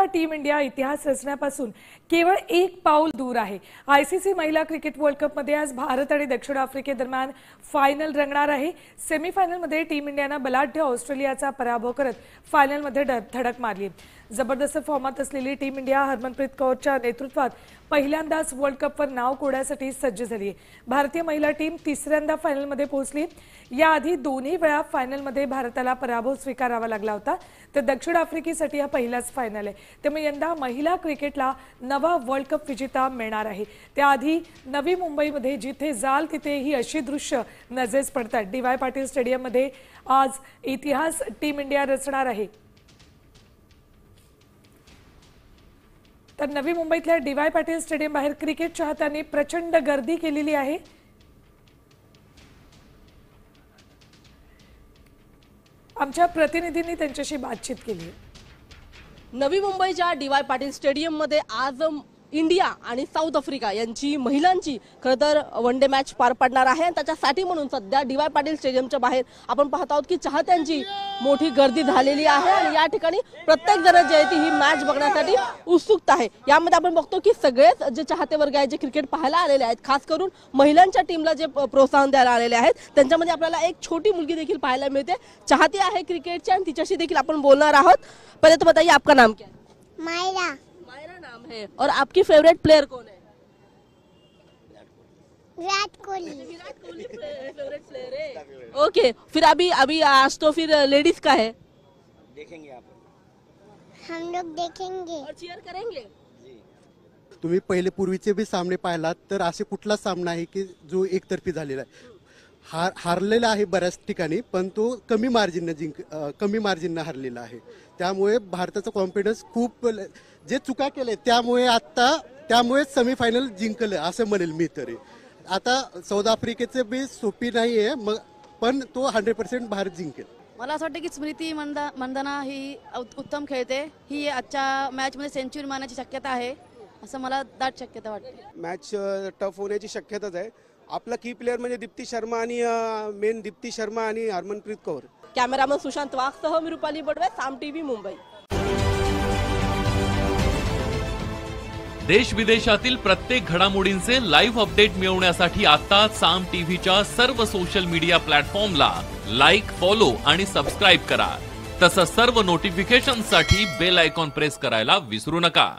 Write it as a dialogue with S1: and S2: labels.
S1: महिला team India इतिहास रचण्यापासून केवळ एक पाऊल दूर आहे। आयसीसी महिला क्रिकेट वर्ल्ड कप मध्ये आज भारत आणि दक्षिण आफ्रिकेदरम्यान फायनल रंगणार आहे। सेमीफायनलमध्ये टीम इंडियाने बलाढ्य ऑस्ट्रेलियाचा पराभव करत फायनलमध्ये धडक मारली। जबरदस्त फॉर्मात असलेली टीम इंडिया हरमनप्रीत कौरच्या नेतृत्वात पहिल्यांदाच वर्ल्ड कपवर नाव कोरण्यासाठी सज्ज झाली आहे। भारतीय महिला टीम तिसऱ्यांदा फायनलमध्ये पोहोचली। याआधी दोन्ही वेळा फायनलमध्ये भारताला पराभव स्वीकारावा लागला होता, तर दक्षिण आफ्रिकेसाठी हा पहिलाच फायनल आहे। त्यामुळे यंदा महिला क्रिकेटला नवा वर्ल्ड कप विजेता मिळणार आहे। त्याआधी नवी मुंबईमध्ये जिथे जाल तिथे ही अशी दृश्य नजरेस पडतात। डी.वाय. पाटील स्टेडियममध्ये आज इतिहास टीम इंडिया रचणार आहे। तर नवी मुंबईतल्या डी.वाय. पाटील स्टेडियम बाहेर क्रिकेट चाहत्यांनी प्रचंड गर्दी केलेली आहे। आमच्या प्रतिनिधींनी त्यांच्याशी बातचीत केली।
S2: नवी मुंबईच्या डी.वाय. पाटील स्टेडियम मध्ये आज इंडिया आणि साऊथ आफ्रिका यांची महिलांची खरं तर वन डे मॅच पार पडणार आहे। आणि त्याच्यासाठी म्हणून सध्या डी.वाय. पाटील स्टेडियमच्या बाहेर आपण पाहत आहोत की चाहत्यांची मोठी गर्दी झालेली आहे आणि या ठिकाणी प्रत्येक जण जे आहे ती ही मॅच बघण्यासाठी उत्सुक आहे। यामध्ये आपण बघतो की सगळेच जे चाहते वर्ग आहेत जे क्रिकेट पाहायला आलेले आहेत, खास करून महिलांच्या टीमला जे प्रोत्साहन द्यायला आलेले आहेत, त्यांच्यामध्ये आपल्याला एक छोटी मुलगी देखील पाहायला मिळते। चाहती आहे क्रिकेटची आणि तिच्याशी देखील आपण बोलणार आहोत। पहिले तो बताइए आपका नाम क्या है?
S3: मायरा।
S2: मायरा नाम है। और आपकी फेवरेट प्लेयर कौन है?
S3: विराट कोहली।
S2: विराट कोहली फेवरेट प्लेयर है। ओके, फिर अभी आज तो फिर लेडीज का है,
S4: देखेंगे आप?
S3: हम लोग देखेंगे
S2: और चीयर करेंगे।
S5: तुम्ही पहिले पूर्वीचे भी सामने पाहिलात तर असे कुठला सामना आहे की जो एकतर्फी झालेला आहे। हारलेला आहे बऱ्याच ठिकाणी, पण तो कमी मार्जिनने हारलेला आहे। त्यामुळे भारताचा कॉन्फिडन्स खूप, जे चुका केले त्यामुळे सेमीफायनल जिंकलं असं म्हणेल मी तरी। आता साऊथ आफ्रिकेचे बी सोपी नाहीये, पण तो 100% भारत जिंकेल।
S6: मला असं वाटतं की स्मृती मंदाना ही उत्तम खेळते। ही आजच्या मॅच मध्ये सेंचुरी मारण्याची शक्यता आहे, असं मला दाट शक्यता वाटते।
S7: मॅच टफ होण्याची शक्यताच आहे। आपला की प्लेयर म्हणजे दीप्ती शर्मा आणि मेन दीप्ती शर्मा आणि हरमनप्रीत कौर।
S2: कॅमेरामन सुशांत वाघसह मी रुपाली बडवे, साम टीव्ही मुंबई।
S8: देश विदेशातील प्रत्येक घडामोडींचे लाईव्ह अपडेट मिळवण्यासाठी आता साम टीव्हीच्या सर्व सोशल मीडिया प्लॅटफॉर्मला लाईक, फॉलो आणि सबस्क्राईब करा। तसंच सर्व नोटिफिकेशनसाठी बेल आयकॉन प्रेस करायला विसरू नका।